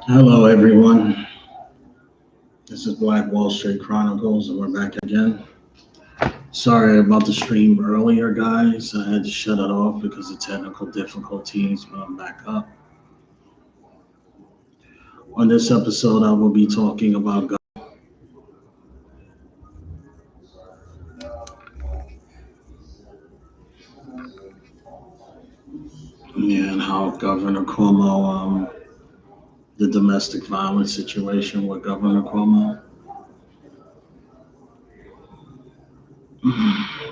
Hello, everyone. This is Black Wall Street Chronicles, and we're back again. Sorry about the stream earlier, guys. I had to shut it off because of technical difficulties, but I'm back up. On this episode, I will be talking about and how Governor Cuomo, the domestic violence situation with Governor Cuomo.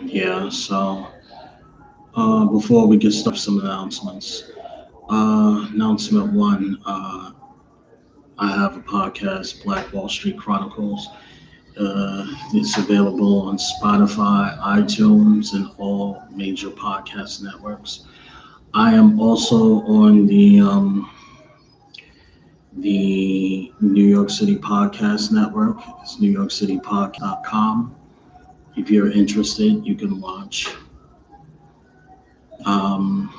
Yeah, so before we get started, some announcements. Announcement one. I have a podcast, Black Wall Street Chronicles. It's available on Spotify, iTunes, and all major podcast networks. I am also on the New York City Podcast Network. It's NewYorkCityPodcast.com. If you're interested, you can watch. Um,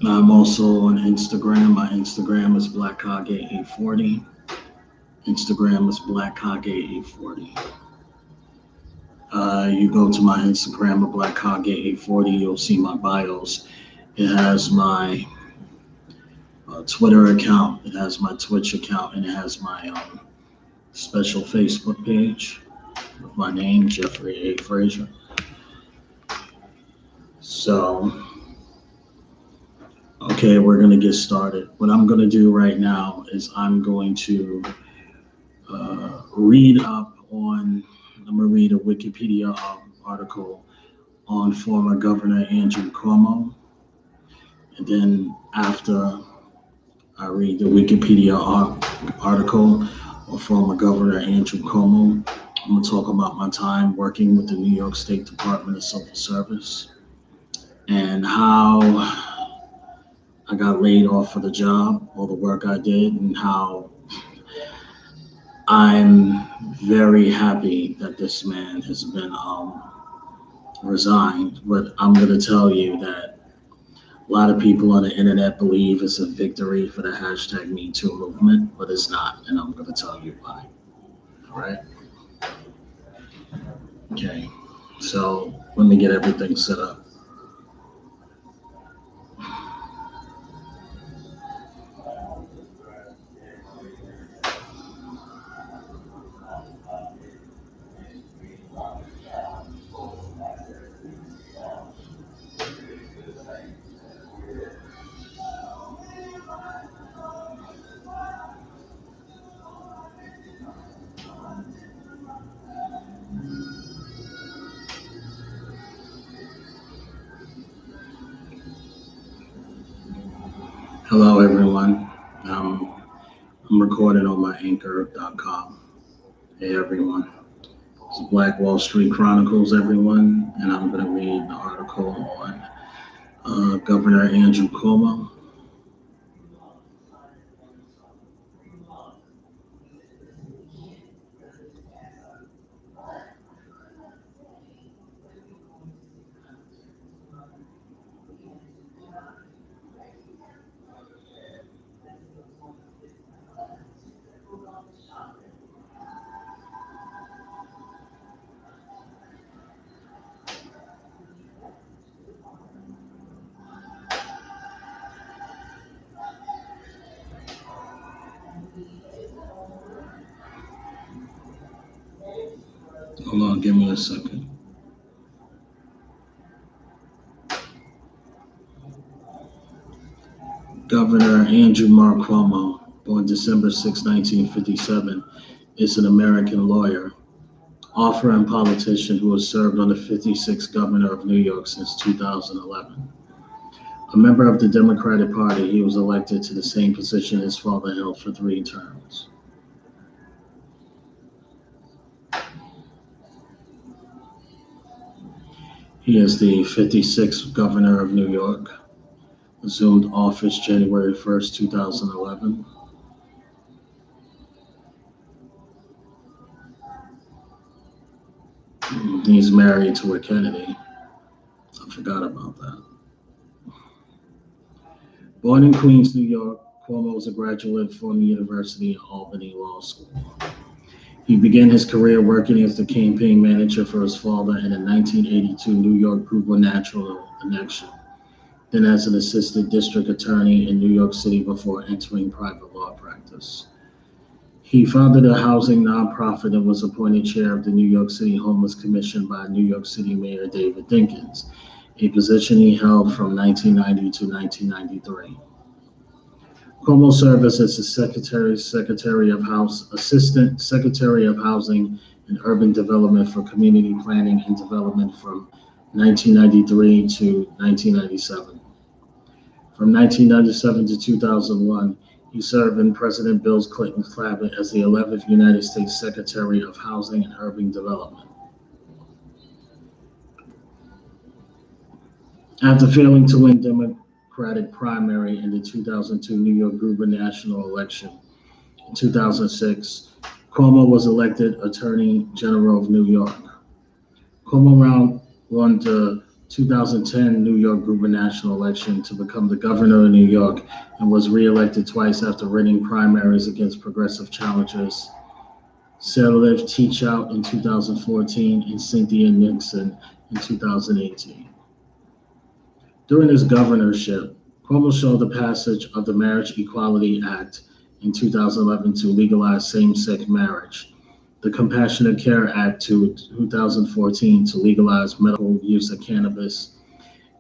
I'm also on Instagram. My Instagram is 𝐦𝐨𝐬𝐤𝐞. Instagram is 𝐦𝐨𝐸840. You go to my Instagram at 𝐦𝐨𝐸840, you'll see my bios. It has my Twitter account, it has my Twitch account, and it has my special Facebook page with my name, Jeffrey A. Frazier. So, okay, we're going to get started. What I'm going to do right now is I'm going to I'm going to read a Wikipedia article on former Governor Andrew Cuomo. And then after I read the Wikipedia article on former Governor Andrew Cuomo, I'm going to talk about my time working with the New York State Department of Civil Service and how I got laid off for the job, all the work I did, and how I'm very happy that this man has been resigned. But I'm going to tell you that a lot of people on the internet believe it's a victory for the #MeToo movement, but it's not, and I'm going to tell you why. All right? Okay, so let me get everything set up. Hello, everyone. I'm recording on my anchor.com. Hey, everyone. It's Black Wall Street Chronicles, everyone, and I'm going to read the article on Governor Andrew Cuomo. Hold on, give me a second. Governor Andrew Mark Cuomo, born December 6, 1957, is an American lawyer, author, and politician who has served on the 56th governor of New York since 2011. A member of the Democratic Party, he was elected to the same position his father held for 3 terms. He is the 56th governor of New York, assumed office January 1st, 2011. He's married to a Kennedy. I forgot about that. Born in Queens, New York, Cuomo was a graduate from the University of Albany Law School. He began his career working as the campaign manager for his father in the 1982 New York gubernatorial election, then as an assistant district attorney in New York City before entering private law practice. He founded a housing nonprofit and was appointed chair of the New York City Homeless Commission by New York City Mayor David Dinkins, a position he held from 1990 to 1993. Cuomo served as Secretary of House, Assistant Secretary of Housing and Urban Development for Community Planning and Development from 1993 to 1997. From 1997 to 2001, he served in President Bill Clinton's cabinet as the 11th United States Secretary of Housing and Urban Development. After failing to win Democratic primary in the 2002 New York gubernatorial election, in 2006, Cuomo was elected Attorney General of New York. Cuomo won the 2010 New York gubernatorial election to become the governor of New York and was re-elected twice after winning primaries against progressive challengers Sirleaf Teachout in 2014 and Cynthia Nixon in 2018. During his governorship, Cuomo showed the passage of the Marriage Equality Act in 2011 to legalize same-sex marriage, the Compassionate Care Act to 2014 to legalize medical use of cannabis,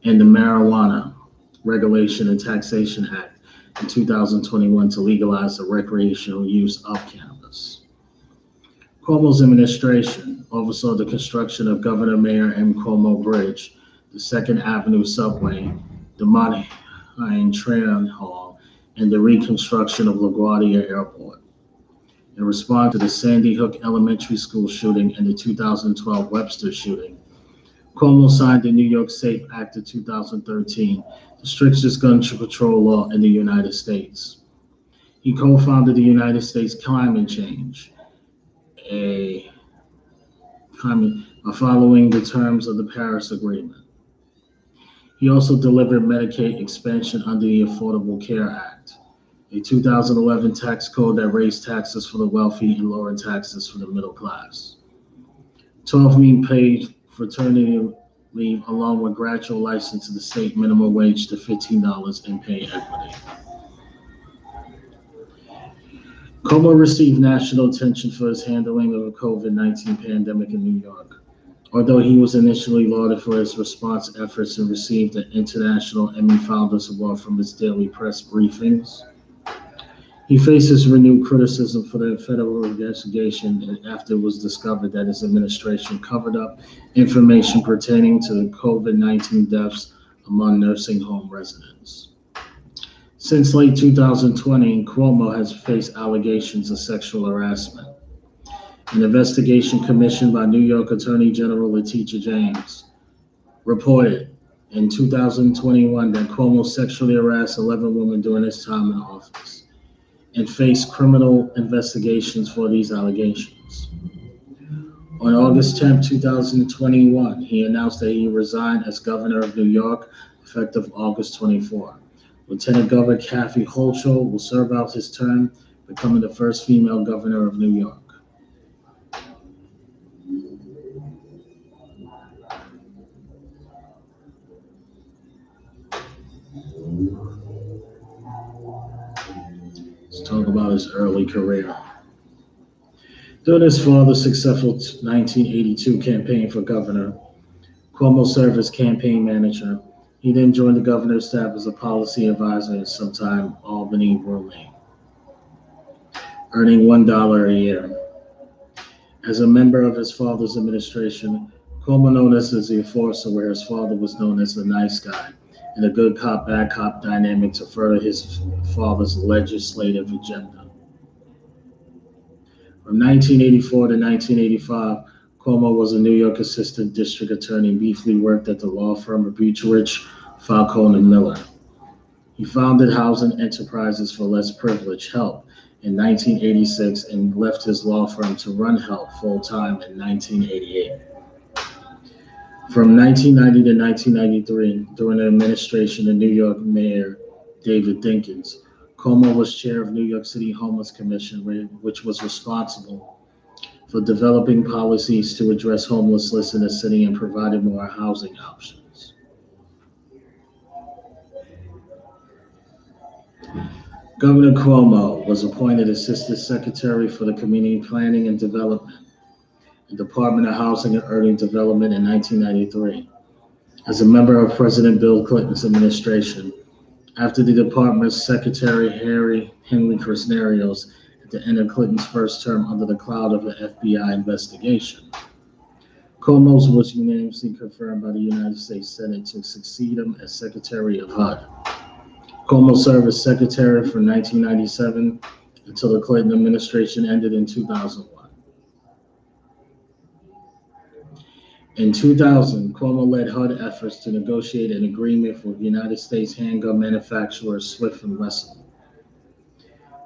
and the Marijuana Regulation and Taxation Act in 2021 to legalize the recreational use of cannabis. Cuomo's administration oversaw the construction of Governor Mayor M. Cuomo Bridge, the Second Avenue Subway, the Manhattan Train Hall, and the reconstruction of LaGuardia Airport. In response to the Sandy Hook Elementary School shooting and the 2012 Webster shooting, Cuomo signed the New York SAFE Act of 2013, the strictest gun control law in the United States. He co-founded the United States Climate Change, following the terms of the Paris Agreement. He also delivered Medicaid expansion under the Affordable Care Act, a 2011 tax code that raised taxes for the wealthy and lowered taxes for the middle class. 12 paid fraternity leave along with gradual license to the state minimum wage to $15 in pay equity. Cuomo received national attention for his handling of the COVID-19 pandemic in New York. Although he was initially lauded for his response efforts and received an International Emmy Founders Award from his daily press briefings, he faces renewed criticism for the federal investigation after it was discovered that his administration covered up information pertaining to the COVID-19 deaths among nursing home residents. Since late 2020, Cuomo has faced allegations of sexual harassment. An investigation commissioned by New York Attorney General 𝐤𝐨𝐬𝐷 reported in 2021 that Cuomo sexually harassed 11 women during his time in office and faced criminal investigations for these allegations. On August 10, 2021, he announced that he resigned as governor of New York effective August 24. Lieutenant Governor Kathy Hochul will serve out his term, becoming the first female governor of New York. Let's talk about his early career. During his father's successful 1982 campaign for governor, Cuomo served as campaign manager. He then joined the governor's staff as a policy advisor and sometime Albany roommate, earning $1 a year. As a member of his father's administration, Cuomo noticed as the enforcer where his father was known as the nice guy, and a good cop, bad cop dynamic to further his father's legislative agenda. From 1984 to 1985, Cuomo was a New York assistant district attorney and briefly worked at the law firm of Bucherich, Falcone, and Miller. He founded Housing Enterprises for Less Privileged, HELP, in 1986 and left his law firm to run HELP full-time in 1988. From 1990 to 1993, during the administration of New York Mayor David Dinkins. Cuomo was chair of New York City Homeless Commission, which was responsible for developing policies to address homelessness in the city and providing more housing options. Governor Cuomo was appointed Assistant Secretary for the Community Planning and Development and Department of Housing and Urban Development in 1993. As a member of President Bill Clinton's administration, after the department's Secretary Henry Crisnerios at the end of Clinton's first term under the cloud of an FBI investigation, Cuomo was unanimously confirmed by the United States Senate to succeed him as Secretary of HUD. Cuomo served as Secretary from 1997 until the Clinton administration ended in 2001. In 2000, Cuomo led HUD efforts to negotiate an agreement with United States handgun manufacturer Smith & Wesson.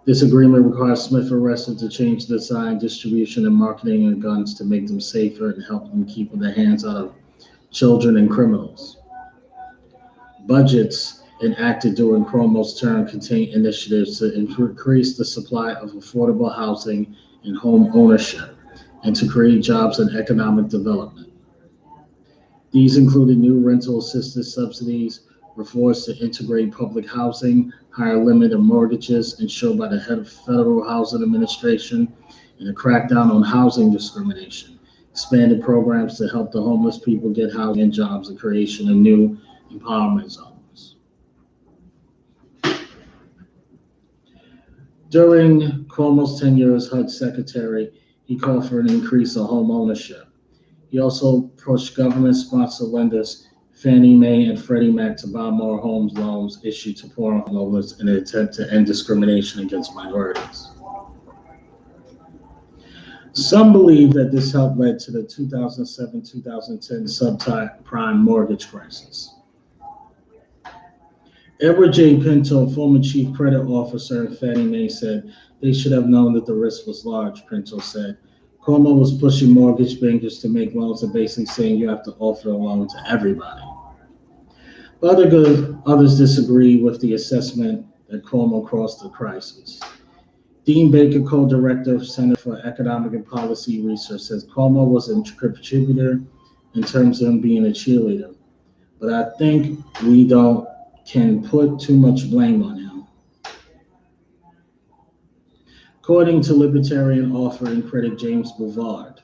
This agreement requires Smith & Wesson to change the design, distribution, and marketing of guns to make them safer and help them keep their hands out of children and criminals. Budgets enacted during Cuomo's term contain initiatives to increase the supply of affordable housing and home ownership, and to create jobs and economic development. These included new rental assistance subsidies, reforms to integrate public housing, higher limit of mortgages ensured by the head of Federal Housing Administration, and a crackdown on housing discrimination, expanded programs to help the homeless people get housing and jobs, and creation of new empowerment zones. During Cuomo's tenure as HUD Secretary, he called for an increase of home ownership. He also pushed government-sponsored lenders, Fannie Mae and Freddie Mac, to buy more home loans issued to poor homeowners in an attempt to end discrimination against minorities. Some believe that this help led to the 2007-2010 subprime mortgage crisis. Edward J. Pinto, former chief credit officer at Fannie Mae, said they should have known that the risk was large. Pinto said Cuomo was pushing mortgage bankers to make loans and basically saying you have to offer a loan to everybody. Others disagree with the assessment that Cuomo caused the crisis. Dean Baker, co-director of Center for Economic and Policy Research, says Cuomo was a contributor in terms of him being a cheerleader, but I think we can put too much blame on him. According to libertarian author and critic James Bouvard,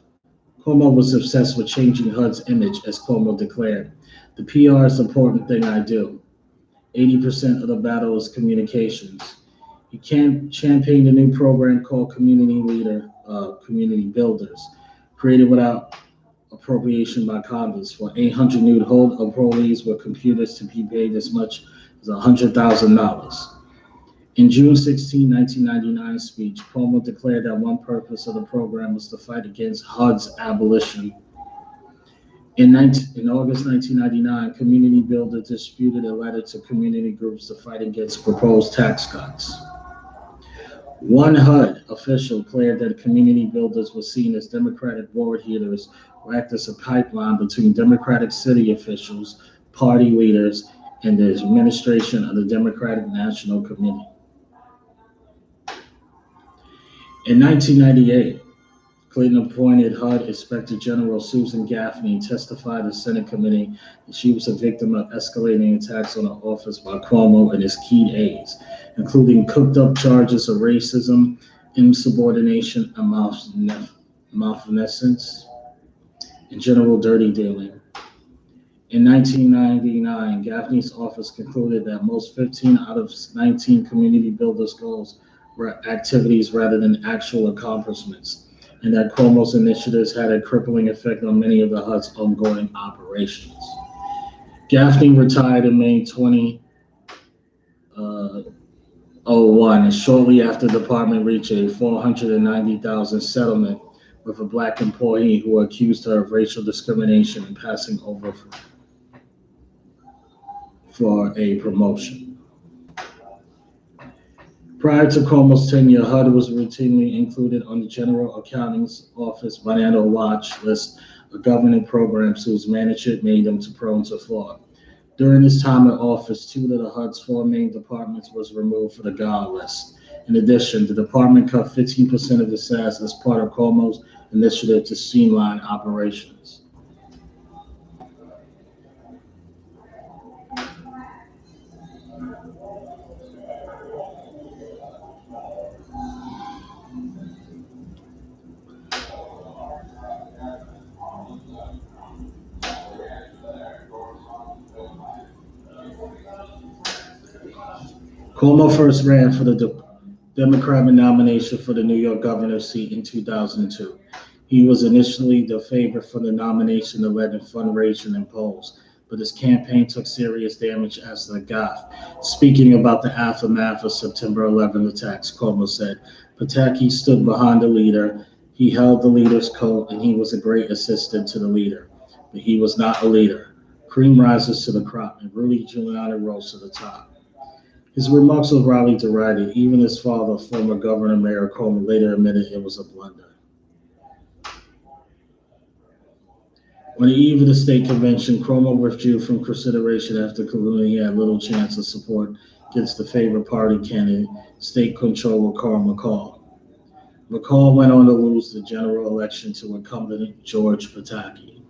Cuomo was obsessed with changing HUD's image, as Cuomo declared. The PR is the important thing I do. 80% of the battle is communications. He championed a new program called Community Builders, created without appropriation by Congress for 800 new HUD employees with computers to be paid as much as $100,000. In June 16, 1999 speech, Cuomo declared that one purpose of the program was to fight against HUD's abolition. In August 1999, Community Builders distributed a letter to community groups to fight against proposed tax cuts. One HUD official declared that Community Builders was seen as Democratic board heaters who act as a pipeline between Democratic city officials, party leaders, and the administration of the Democratic National Committee. In 1998, Clinton appointed HUD Inspector General Susan Gaffney testified to Senate committee that she was a victim of escalating attacks on her office by Cuomo and his key aides, including cooked-up charges of racism, insubordination, and malfeasance, and general dirty dealing. In 1999, Gaffney's office concluded that most 15 out of 19 Community Builders goals were activities rather than actual accomplishments, and that Cuomo's initiatives had a crippling effect on many of the HUD's ongoing operations. Gaffney retired in May 2001, and shortly after the department reached a $490,000 settlement with a black employee who accused her of racial discrimination and passing over for a promotion. Prior to Cuomo's tenure, HUD was routinely included on the General Accounting's Office Financial Watch list of government programs whose management made them prone to fraud. During his time in office, 2 of the HUD's 4 main departments was removed from the God list. In addition, the department cut 15% of its staff as part of Cuomo's initiative to streamline operations. Cuomo first ran for the Democratic nomination for the New York governor's seat in 2002. He was initially the favorite for the nomination that led in fundraising and polls, but his campaign took serious damage as the gaffe. Speaking about the aftermath of September 11 attacks, Cuomo said, Pataki stood behind the leader, he held the leader's coat, and he was a great assistant to the leader. But he was not a leader. Cream rises to the crop, and Rudy Giuliani rose to the top. His remarks were widely derided. Even his father, former Governor Mayor Cuomo, later admitted it was a blunder. On the eve of the state convention, Cuomo withdrew from consideration after concluding he had little chance of support against the favorite party candidate, State Controller Carl McCall. McCall went on to lose the general election to incumbent George Pataki.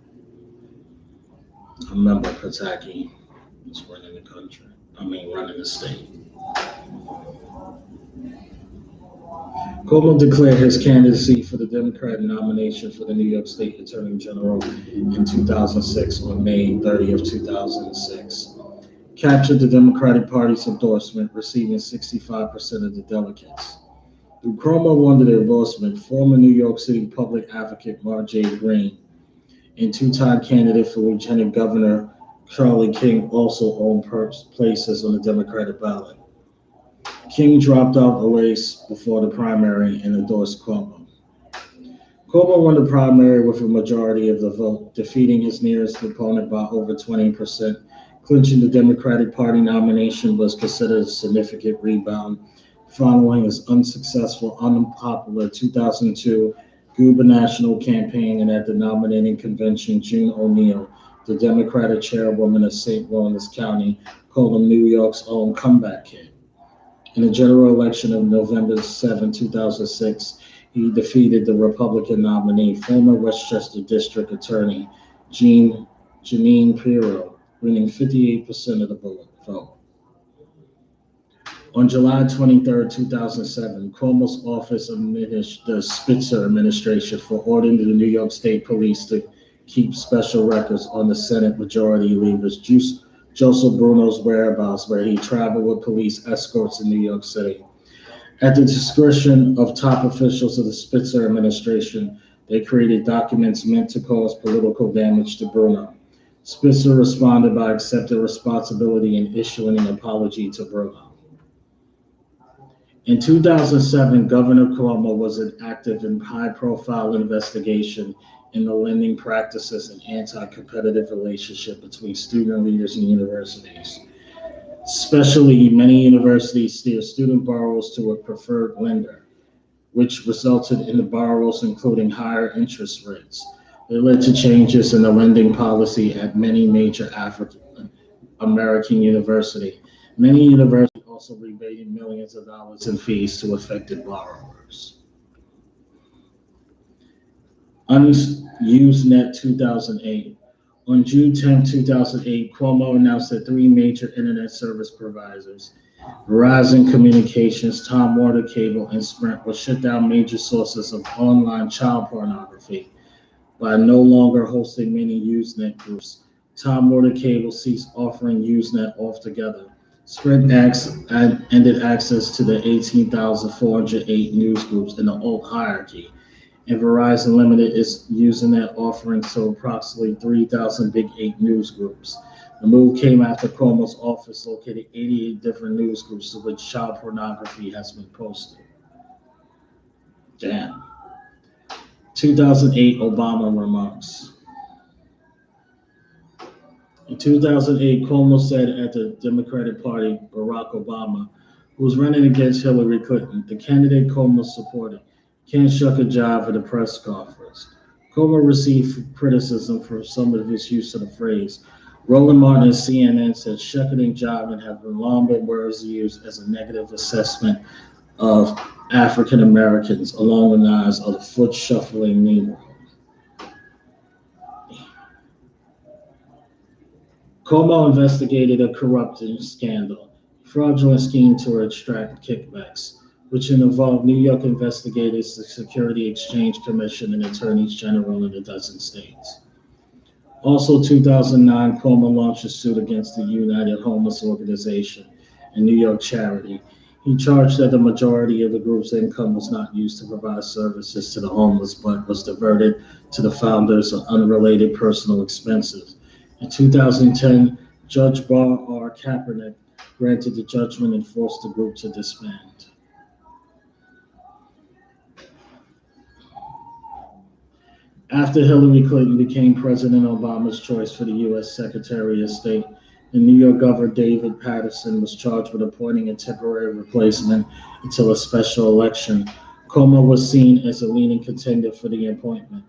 I remember Pataki was running the state. Cuomo declared his candidacy for the Democratic nomination for the New York State Attorney General in 2006 on May 30th, 2006. Captured the Democratic Party's endorsement, receiving 65% of the delegates. Through Cuomo won the endorsement, former New York City public advocate Marjorie Greene and 2-time candidate for Lieutenant Governor Charlie King also owned places on the Democratic ballot. King dropped out of the race before the primary and endorsed Cuomo. Cuomo won the primary with a majority of the vote, defeating his nearest opponent by over 20%. Clinching the Democratic Party nomination was considered a significant rebound following his unsuccessful, unpopular 2002 gubernatorial campaign, and at the nominating convention, June O'Neill, the Democratic chairwoman of St. Lawrence County, called him New York's own comeback kid. In the general election of November 7, 2006, he defeated the Republican nominee, former Westchester District Attorney Jeanine Pirro, winning 58% of the vote. On July 23, 2007, Cuomo's office diminished the Spitzer administration for ordering the New York State Police to keep special records on the Senate Majority Leader's Joseph Bruno's whereabouts, where he traveled with police escorts in New York City. At the discretion of top officials of the Spitzer administration, they created documents meant to cause political damage to Bruno. Spitzer responded by accepting responsibility and issuing an apology to Bruno. In 2007, Governor Cuomo was active in high-profile investigation in the lending practices and anti-competitive relationship between student leaders and universities. Especially, many universities steer student borrowers to a preferred lender, which resulted in the borrowers including higher interest rates. It led to changes in the lending policy at many major African American universities. Many universities also rebated millions of dollars in fees to affected borrowers. Usenet 2008. On June 10, 2008, Cuomo announced that 3 major internet service providers, Verizon Communications, Time Warner Cable, and Sprint, will shut down major sources of online child pornography. By no longer hosting many Usenet groups, Time Warner Cable ceased offering Usenet altogether. Sprint ended access to the 18,408 news groups in the old hierarchy, and Verizon limited its Usenet offerings to approximately 3,000 Big 8 news groups. The move came after Cuomo's office located 88 different news groups to which child pornography has been posted. Damn. 2008 Obama remarks. In 2008, Cuomo said at the Democratic Party, Barack Obama, who was running against Hillary Clinton, the candidate Cuomo supported, can't shuck a jive at a press conference. Cuomo received criticism for some of his use of the phrase, Roland Martin of CNN said shucking and jiving have long been words used as a negative assessment of African Americans along the lines of the foot shuffling Negro. Cuomo investigated a corruption scandal, fraudulent scheme to extract kickbacks, which involved New York investigators, the Security Exchange Commission, and attorneys general in a dozen states. Also, 2009, Cuomo launched a suit against the United Homeless Organization, a New York charity. He charged that the majority of the group's income was not used to provide services to the homeless, but was diverted to the founders of unrelated personal expenses. In 2010, Judge Bar R. Kaepernick granted the judgment and forced the group to disband. After Hillary Clinton became President Obama's choice for the U.S. Secretary of State, the New York Governor David Paterson was charged with appointing a temporary replacement until a special election. Cuomo was seen as a leading contender for the appointment.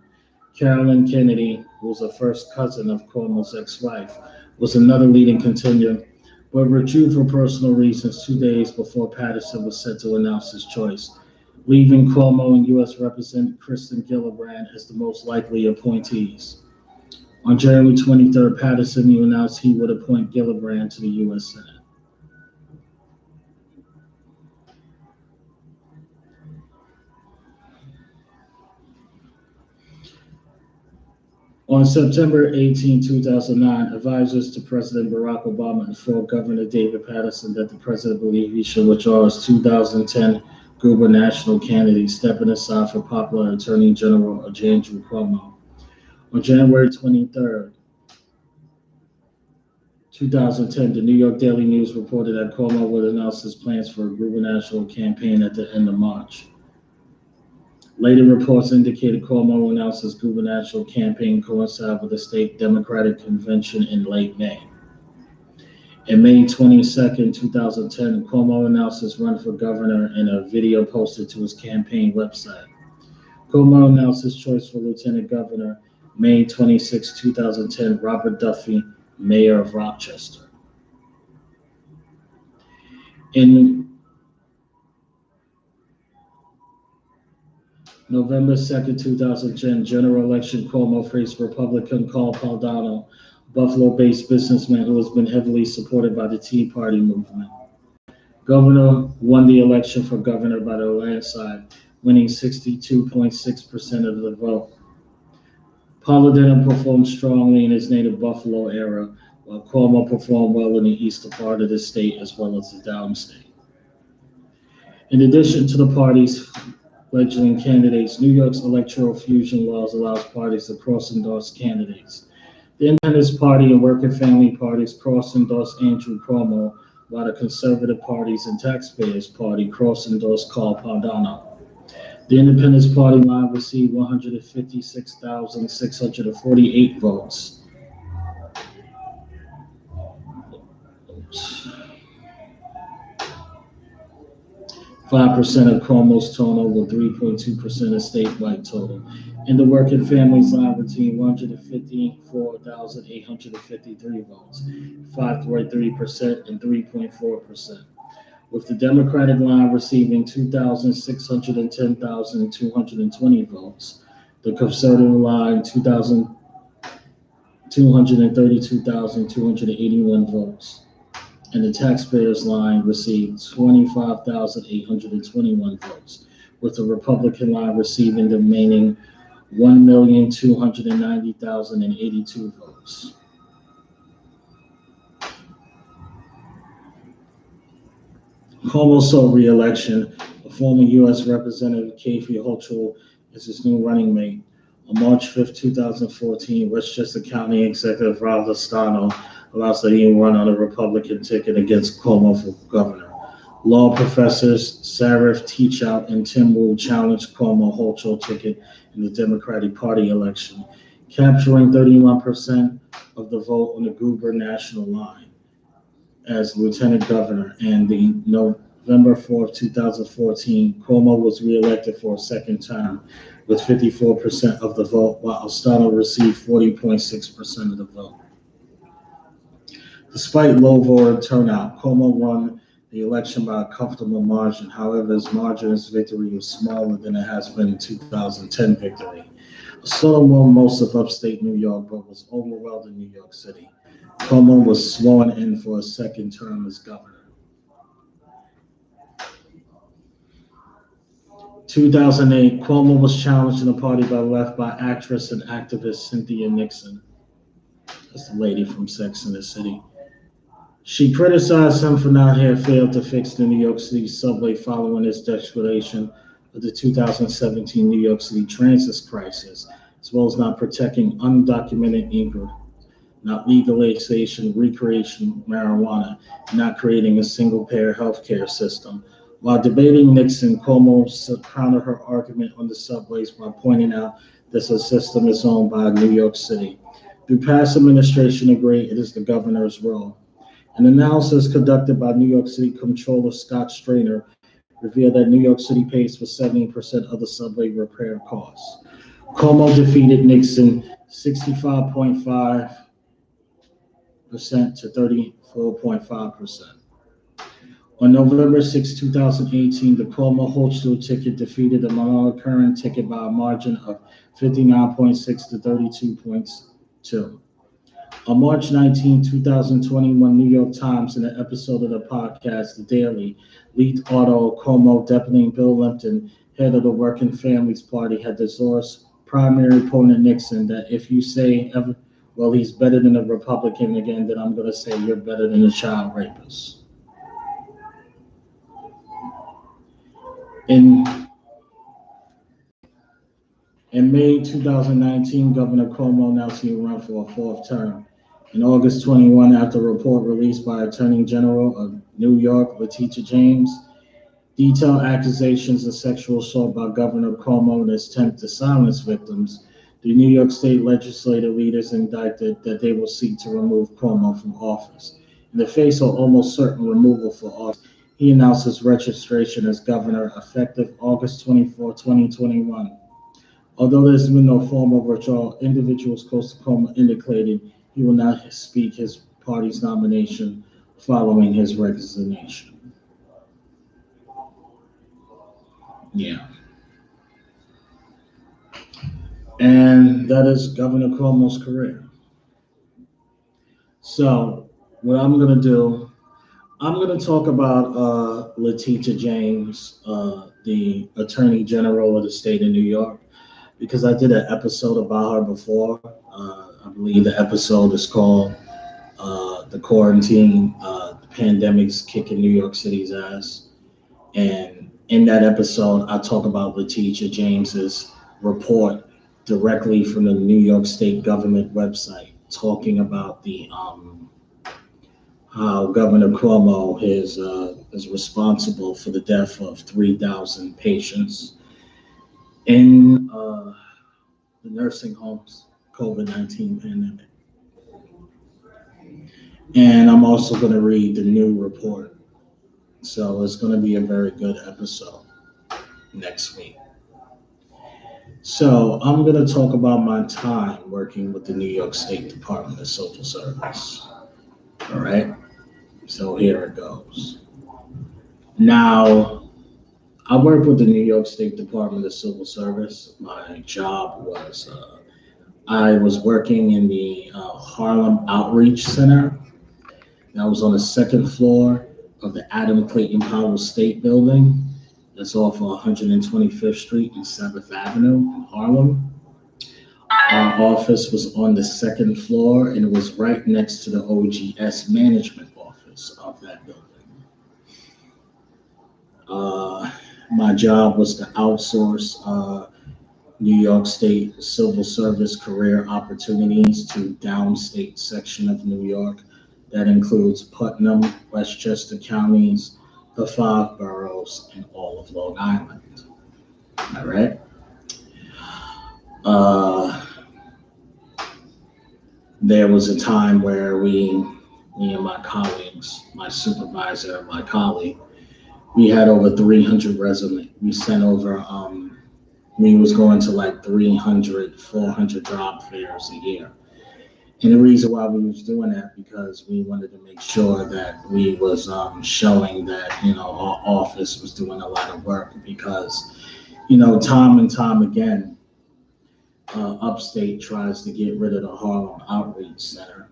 Carolyn Kennedy, who was a first cousin of Cuomo's ex-wife, was another leading contender, but withdrew for personal reasons 2 days before Paterson was set to announce his choice, leaving Cuomo and U.S. Representative Kirsten Gillibrand as the most likely appointees. On January 23rd, Paterson announced he would appoint Gillibrand to the U.S. Senate. On September 18, 2009, advisors to President Barack Obama informed Governor David Paterson that the president believed he should withdraw his 2010 gubernatorial candidate, stepping aside for popular Attorney General 𝐥𝐤𝐤𝐞. On January 23, 2010, the New York Daily News reported that Cuomo would announce his plans for a gubernatorial campaign at the end of March. Later reports indicated Cuomo announced his gubernatorial campaign coincided with the state Democratic convention in late May. On May 22, 2010, Cuomo announced his run for governor in a video posted to his campaign website. Cuomo announced his choice for lieutenant governor May 26, 2010, Robert Duffy, mayor of Rochester. In November 2, 2010, general election, Cuomo faced Republican Carl Paladino, Buffalo-based businessman who has been heavily supported by the Tea Party movement. Governor won the election for governor by the landslide, winning 62.6% of the vote. Paladino performed strongly in his native Buffalo area, while Cuomo performed well in the eastern part of the state as well as the downstate. In addition to the party's fledgling candidates, New York's electoral fusion laws allows parties to cross-endorse candidates. The Independence Party and Working Family parties cross-endorsed Andrew Cuomo, while the Conservative Parties and Taxpayers Party cross-endorsed Carl Paladino. The Independence Party line received 156,648 votes. 5% of Cuomo's total, with 3.2% of statewide total. And the Working Families line received 154,853 votes, 5.3% and 3.4%. With the Democratic line receiving 2,610,220 votes, the Conservative line 232,281 votes, and the Taxpayers line received 25,821 votes, with the Republican line receiving the remaining 1,290,082 votes. Cuomo sought re-election. A former U.S. Representative 𝐥𝐤𝐤𝐞 is his new running mate. On March 5, 2014, Westchester County Executive Ralph Lestano announced that he would run on a Republican ticket against Cuomo for governor. Law professors Sarif Teachout and Tim Wu challenged Cuomo-𝐥𝐤𝐞 ticket in the Democratic Party election, capturing 31% of the vote on the gubernatorial line as lieutenant governor. And the November 4, 2014, Cuomo was reelected for a second term with 54% of the vote, while Lestano received 40.6% of the vote. Despite low voter turnout, Cuomo won the election by a comfortable margin. However, his margin of victory was smaller than it has been in 2010 victory. Still won most of upstate New York, but was overwhelmed in New York City. Cuomo was sworn in for a second term as governor. 2008, Cuomo was challenged in the party by the left by actress and activist Cynthia Nixon. That's the lady from Sex and the City. She criticized him for not having failed to fix the New York City subway following his declaration of the 2017 New York City transit crisis, as well as not protecting undocumented immigrants, not legalization, recreation marijuana, and not creating a single-payer healthcare system. While debating Nixon, Cuomo countered her argument on the subways by pointing out that the system is owned by New York City. Through past administration agreed it is the governor's role. An analysis conducted by New York City Comptroller Scott Strainer revealed that New York City pays for 70% of the subway repair costs. Cuomo defeated Nixon 65.5% to 34.5%. On November 6, 2018, the Cuomo-Hochul ticket defeated the Monroe Curran ticket by a margin of 59.6 to 32.2. On March 19, 2021, New York Times, in an episode of the podcast, The Daily, leaked auto Cuomo deputy Bill Lipton, head of the Working Families Party, had endorsed primary opponent Nixon that if you say, well, he's better than a Republican again, then I'm going to say you're better than a child rapist. In May 2019, Governor Cuomo announced he would run for a fourth term. In August 21, after a report released by Attorney General of New York, 𝐤𝐨𝐬𝐷 James, detailed accusations of sexual assault by Governor Cuomo and his attempt to silence victims, the New York State legislative leaders indicted that they will seek to remove Cuomo from office. In the face of almost certain removal from office, he announced his registration as governor effective August 24, 2021. Although there's been no formal withdrawal, individuals close to Cuomo indicated he will not speak his party's nomination following his resignation. Yeah. And that is Governor Cuomo's career. So what I'm going to do, I'm going to talk about 𝐤𝐨𝐬𝐷 James, the Attorney General of the state of New York, because I did an episode about her before. I believe the episode is called The Quarantine, the Pandemic's Kicking New York City's Ass. And in that episode, I talk about 𝐤𝐨𝐬𝐷 James's report directly from the New York State government website, talking about the how Governor Cuomo is responsible for the death of 3,000 patients in the nursing homes COVID-19 pandemic. And I'm also going to read the new report. So it's going to be a very good episode next week. So I'm going to talk about my time working with the New York State Department of Social Service. All right. So here it goes. Now, I work with the New York State Department of Civil Service. My job was, I was working in the Harlem Outreach Center. That was on the second floor of the Adam Clayton Powell State Building. That's off of 125th Street and 7th Avenue in Harlem. Our office was on the second floor, and it was right next to the OGS management office of that building. My job was to outsource New York State Civil Service career opportunities to downstate section of New York. That includes Putnam, Westchester counties, the 5 boroughs, and all of Long Island. All right. There was a time where me and my colleagues, my supervisor and my colleague, we had over 300 resumes. We sent over, we was going to like 300, 400 job fairs a year. And the reason why we was doing that because we wanted to make sure that we was showing that our office was doing a lot of work because time and time again, Upstate tries to get rid of the Harlem Outreach Center,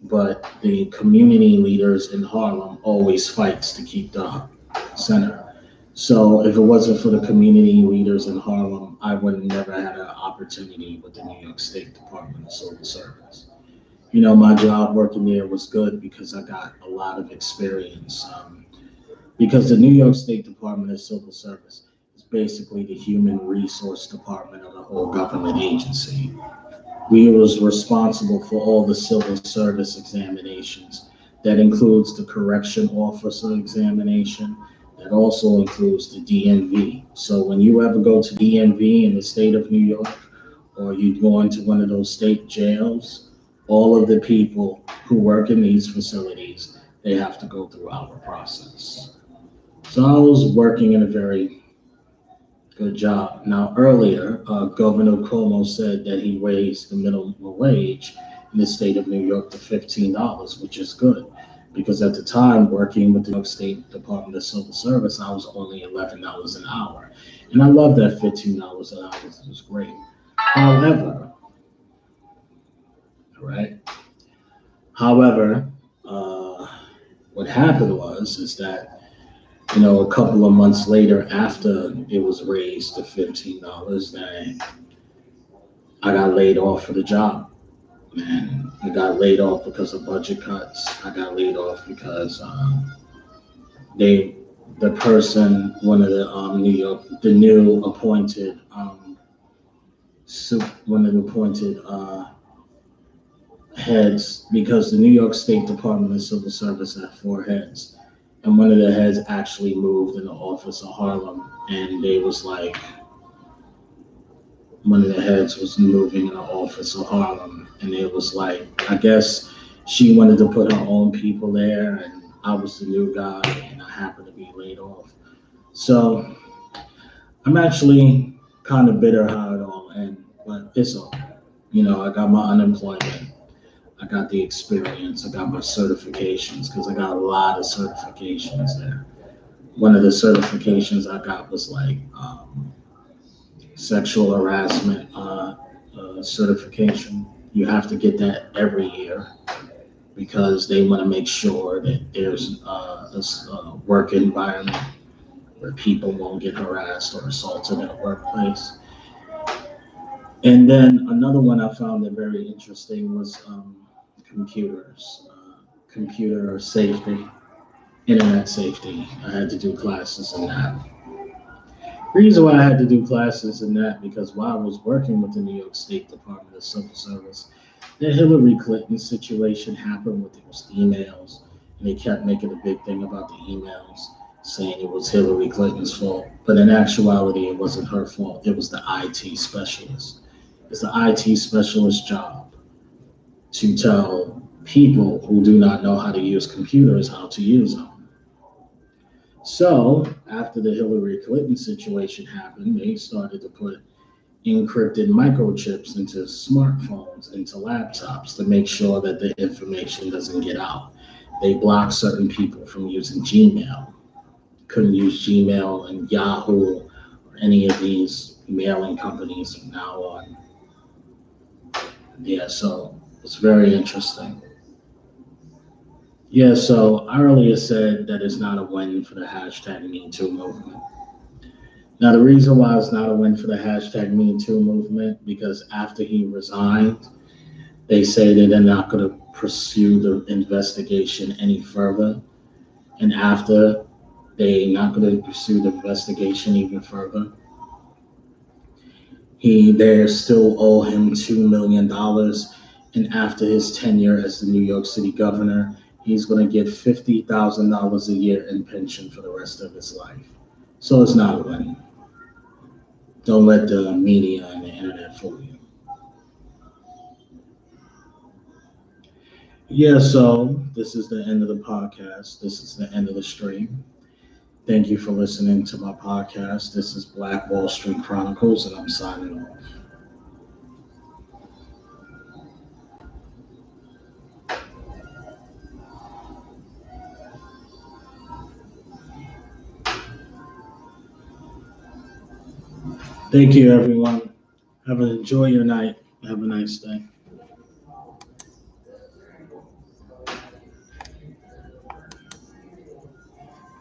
but the community leaders in Harlem always fights to keep the center. So if it wasn't for the community leaders in Harlem, I would have never had an opportunity with the New York State Department of Civil Service. My job working there was good because I got a lot of experience. Because the New York State Department of Civil Service is basically the human resource department of the whole government agency. We was responsible for all the civil service examinations. That includes the correction officer examination. That also includes the DMV. So when you ever go to DMV in the state of New York, or you go into one of those state jails, all of the people who work in these facilities, they have to go through our process. So I was working in a very good job. Now, earlier, Governor Cuomo said that he raised the minimum wage in the state of New York to $15, which is good. Because at the time, working with the New York State Department of Civil Service, I was only $11 an hour. And I love that $15 an hour. It was great. However, right? However, what happened is that a couple of months later, after it was raised to $15, then I got laid off for the job. And I got laid off because of budget cuts. I got laid off because they, the person, one of the New York, the new appointed, one of the appointed heads, because the New York State Department of Civil Service had 4 heads. And one of the heads actually moved in the office of Harlem, and they was like, one of the heads was moving in the office of Harlem, and it was like, I guess she wanted to put her own people there, and I was the new guy, and I happened to be laid off. So I'm actually kind of bitter how it all ended, but it's okay. I got my unemployment. I got the experience. I got my certifications because I got a lot of certifications there. One of the certifications I got was like sexual harassment certification. You have to get that every year because they want to make sure that there's a work environment where people won't get harassed or assaulted in a workplace. And then another one I found that very interesting was computers, computer safety, internet safety. I had to do classes in that. The reason why I had to do classes in that because while I was working with the New York State Department of Civil Service, the Hillary Clinton situation happened with those emails, and they kept making a big thing about the emails, saying it was Hillary Clinton's fault. But in actuality, it wasn't her fault. It was the IT specialist. It's the IT specialist's job to tell people who do not know how to use computers how to use them. So after the Hillary Clinton situation happened, they started to put encrypted microchips into smartphones, into laptops to make sure that the information doesn't get out. They blocked certain people from using Gmail. Couldn't use Gmail and Yahoo or any of these mailing companies from now on. Yeah, so it's very interesting. Yeah, so I earlier said that it's not a win for the hashtag Me Too movement. Now, the reason why it's not a win for the hashtag Me Too movement, because after he resigned, they say that they're not going to pursue the investigation any further. And after they're not going to pursue the investigation even further, they still owe him $2 million. And after his tenure as the New York City governor, he's going to get $50,000 a year in pension for the rest of his life. So it's not a win. Don't let the media and the internet fool you. Yeah, so this is the end of the podcast. This is the end of the stream. Thank you for listening to my podcast. This is Black Wall Street Chronicles, and I'm signing off. Thank you, everyone. Enjoy your night. Have a nice day.